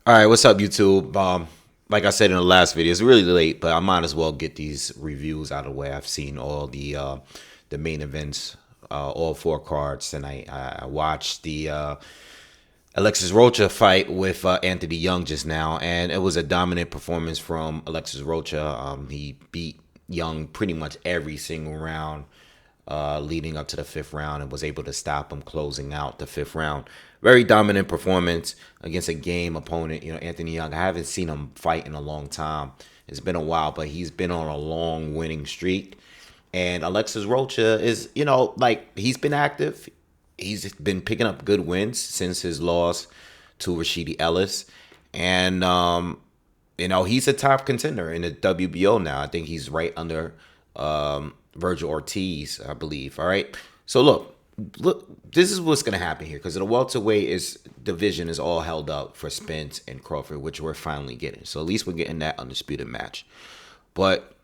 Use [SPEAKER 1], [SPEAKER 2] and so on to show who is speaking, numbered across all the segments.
[SPEAKER 1] All right, what's up, YouTube? Like I said in the last video, it's really late, but I might as well get these reviews out of the way. I've seen all the main events, all four cards tonight. I watched the Alexis Rocha fight with Anthony Young just now, and it was a dominant performance from Alexis Rocha. He beat Young pretty much every single round leading up to the fifth round and was able to stop him closing out the fifth round. Very dominant performance against a game opponent. You know, Anthony Young, I haven't seen him fight in a long time. It's been a while, but he's been on a long winning streak. And Alexis Rocha is, like he's been active. He's been picking up good wins since his loss to Rashidi Ellis. And, he's a top contender in the WBO now. I think he's right under Virgil Ortiz, I believe. All right. So look, this is what's gonna happen here because the welterweight division is all held up for Spence and Crawford, which we're finally getting. So at least we're getting that undisputed match. But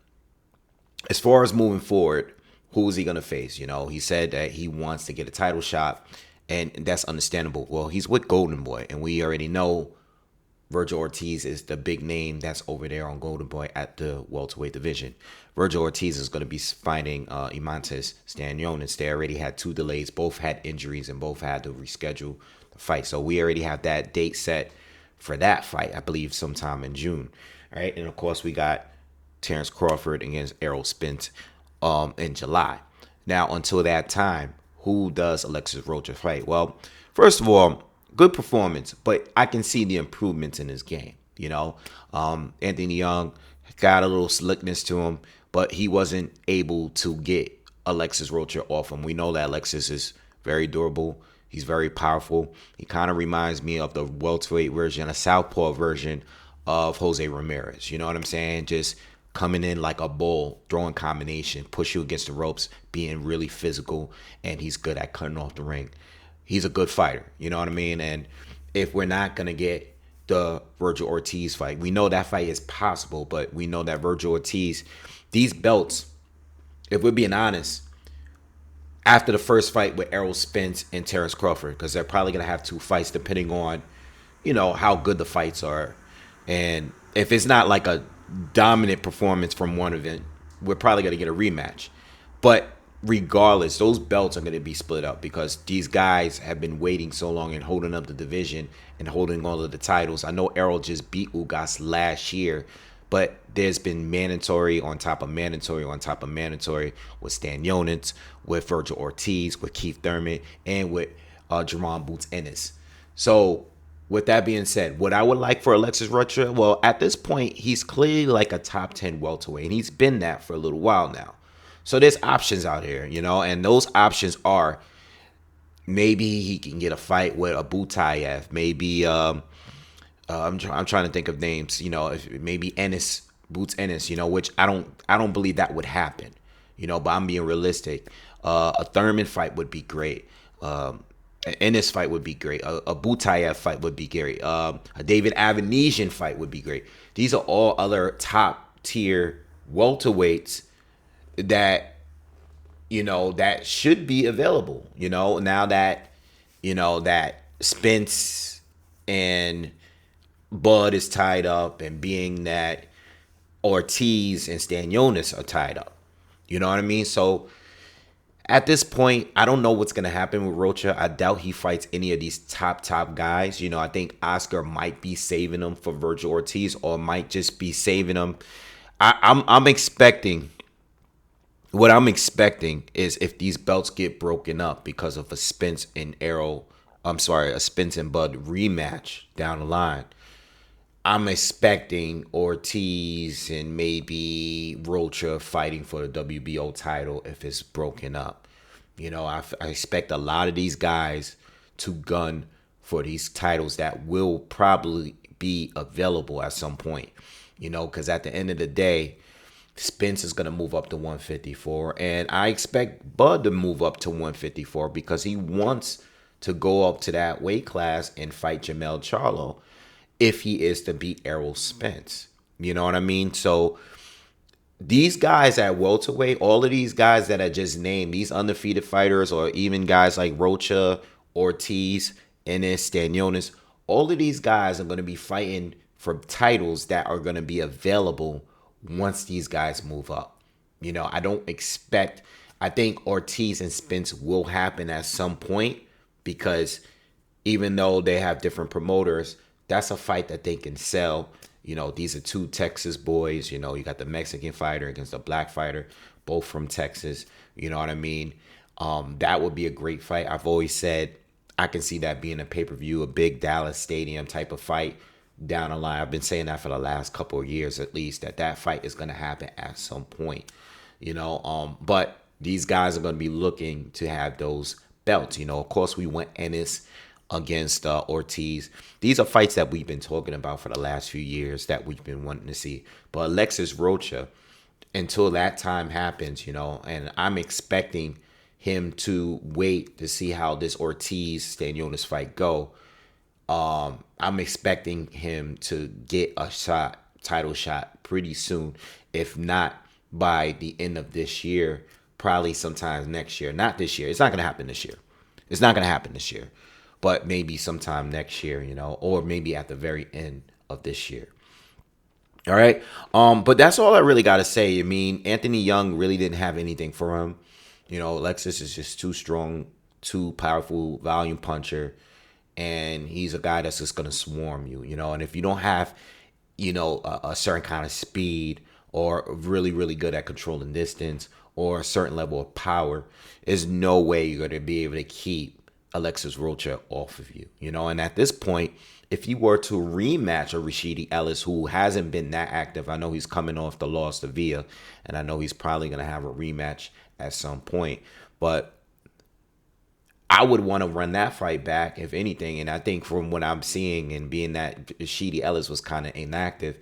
[SPEAKER 1] as far as moving forward, who is he gonna face? He said that he wants to get a title shot, and that's understandable. Well, he's with Golden Boy, and we already know Virgil Ortiz is the big name that's over there on Golden Boy at the welterweight division. Virgil Ortiz is going to be fighting Imantas Stanionis. They already had two delays. Both had injuries and both had to reschedule the fight. So we already have that date set for that fight, I believe sometime in June. All right. And of course, we got Terrence Crawford against Errol Spence in July. Now, until that time, who does Alexis Rocha fight? Well, first of all, good performance, but I can see the improvements in his game. Anthony Young got a little slickness to him, but he wasn't able to get Alexis Rocha off him. We know that Alexis is very durable. He's very powerful. He kind of reminds me of the welterweight version, a southpaw version of Jose Ramirez. You know what I'm saying? Just coming in like a bull, throwing combination, push you against the ropes, being really physical, and he's good at cutting off the ring. He's a good fighter, you know what I mean? And if we're not going to get the Virgil Ortiz fight, we know that fight is possible, but we know that Virgil Ortiz, these belts, if we're being honest, after the first fight with Errol Spence and Terrence Crawford, because they're probably going to have two fights depending on, how good the fights are. And if it's not like a dominant performance from one event, we're probably going to get a rematch. But regardless, those belts are going to be split up because these guys have been waiting so long and holding up the division and holding all of the titles. I know Errol just beat Ugas last year, but there's been mandatory on top of mandatory on top of mandatory with Stanionis, with Virgil Ortiz, with Keith Thurman, and with Jerron Boots Ennis. So with that being said, what I would like for Alexis Rocha, well, at this point, he's clearly like a top 10 welterweight, and he's been that for a little while now. So there's options out here, and those options are maybe he can get a fight with a Butayev. Maybe I'm trying to think of names. Maybe Ennis, Boots Ennis. Which I don't believe that would happen. But I'm being realistic. A Thurman fight would be great. An Ennis fight would be great. A Butayev fight would be great. A David Avanesian fight would be great. These are all other top tier welterweights that that should be available, now that that Spence and Bud is tied up, and being that Ortiz and Stanionis are tied up, you know what I mean? So at this point, I don't know what's going to happen with Rocha. I doubt he fights any of these top guys. I think Oscar might be saving him for Virgil Ortiz, or might just be saving him. I'm expecting, what I'm expecting is if these belts get broken up because of a Spence and Bud rematch down the line, I'm expecting Ortiz and maybe Rocha fighting for the WBO title if it's broken up. I expect a lot of these guys to gun for these titles that will probably be available at some point, because at the end of the day, Spence is going to move up to 154, and I expect Bud to move up to 154 because he wants to go up to that weight class and fight Jamel Charlo if he is to beat Errol Spence. You know what I mean? So these guys at welterweight, all of these guys that I just named, these undefeated fighters, or even guys like Rocha, Ortiz, Ennis, Stanionis, All of these guys are going to be fighting for titles that are going to be available once these guys move up. I don't expect, I think Ortiz and Spence will happen at some point, because even though they have different promoters, that's a fight that they can sell. These are two Texas boys. You got the Mexican fighter against the black fighter, both from Texas. You know what I mean? That would be a great fight. I've always said I can see that being a pay-per-view, a big Dallas stadium type of fight down the line. I've been saying that for the last couple of years at least, that fight is going to happen at some point. But these guys are going to be looking to have those belts. Of course, we went Ennis against Ortiz. These are fights that we've been talking about for the last few years that we've been wanting to see. But Alexis Rocha, until that time happens, and I'm expecting him to wait to see how this Ortiz Stanionis fight go. I'm expecting him to get a title shot pretty soon, if not by the end of this year, probably sometime next year. Not this year. It's not going to happen this year. It's not going to happen this year, but maybe sometime next year, or maybe at the very end of this year. All right. But that's all I really got to say. I mean, Anthony Young really didn't have anything for him. Alexis is just too strong, too powerful, volume puncher. And he's a guy that's just going to swarm you, and if you don't have, a certain kind of speed, or really, really good at controlling distance, or a certain level of power, there's no way you're going to be able to keep Alexis Rocha off of you, and at this point, if you were to rematch a Rashidi Ellis, who hasn't been that active, I know he's coming off the loss to Villa, and I know he's probably going to have a rematch at some point, but I would want to run that fight back, if anything. And I think from what I'm seeing, and being that Rashidi Ellis was kind of inactive,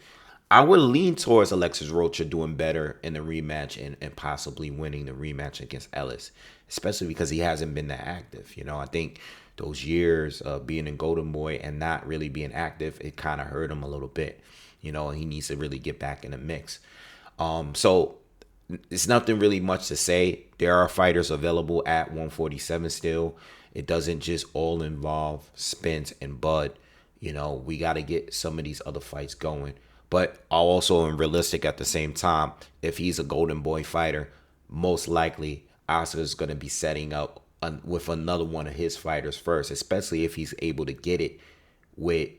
[SPEAKER 1] I would lean towards Alexis Rocha doing better in the rematch, and possibly winning the rematch against Ellis, especially because he hasn't been that active. I think those years of being in Golden Boy and not really being active, it kind of hurt him a little bit, and he needs to really get back in the mix. So it's nothing really much to say. There are fighters available at 147 still. It doesn't just all involve Spence and Bud. We got to get some of these other fights going. But I also am realistic at the same time. If he's a Golden Boy fighter, most likely Oscar's going to be setting up with another one of his fighters first, especially if he's able to get it with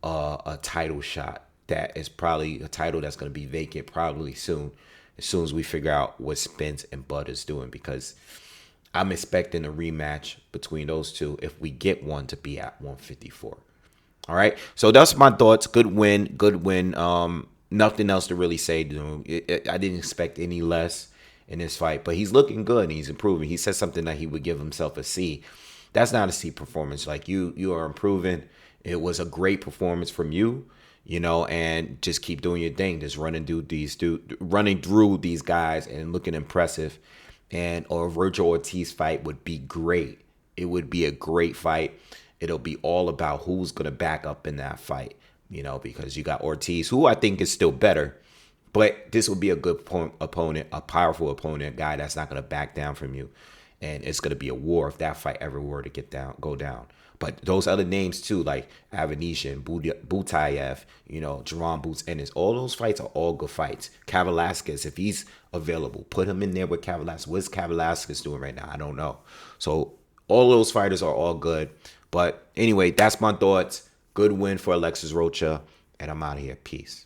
[SPEAKER 1] a title shot. That is probably a title that's going to be vacant probably soon, as soon as we figure out what Spence and Bud is doing, because I'm expecting a rematch between those two, if we get one, to be at 154. All right. So that's my thoughts. Good win. Nothing else to really say. I didn't expect any less in this fight, but he's looking good and he's improving. He said something that he would give himself a C. That's not a C performance. Like, you are improving. It was a great performance from you. And just keep doing your thing. Just running through these guys and looking impressive. And a Virgil Ortiz fight would be great. It would be a great fight. It'll be all about who's going to back up in that fight, because you got Ortiz, who I think is still better. But this will be a good opponent, a powerful opponent, a guy that's not going to back down from you. And it's going to be a war if that fight ever were to go down. But those other names too, like Avanesyan, Butayev, Jerome Boots Ennis, all those fights are all good fights. Kavalasquez, if he's available, put him in there with Kavalasquez. What's Kavalasquez doing right now? I don't know. So all those fighters are all good. But anyway, that's my thoughts. Good win for Alexis Rocha, and I'm out of here. Peace.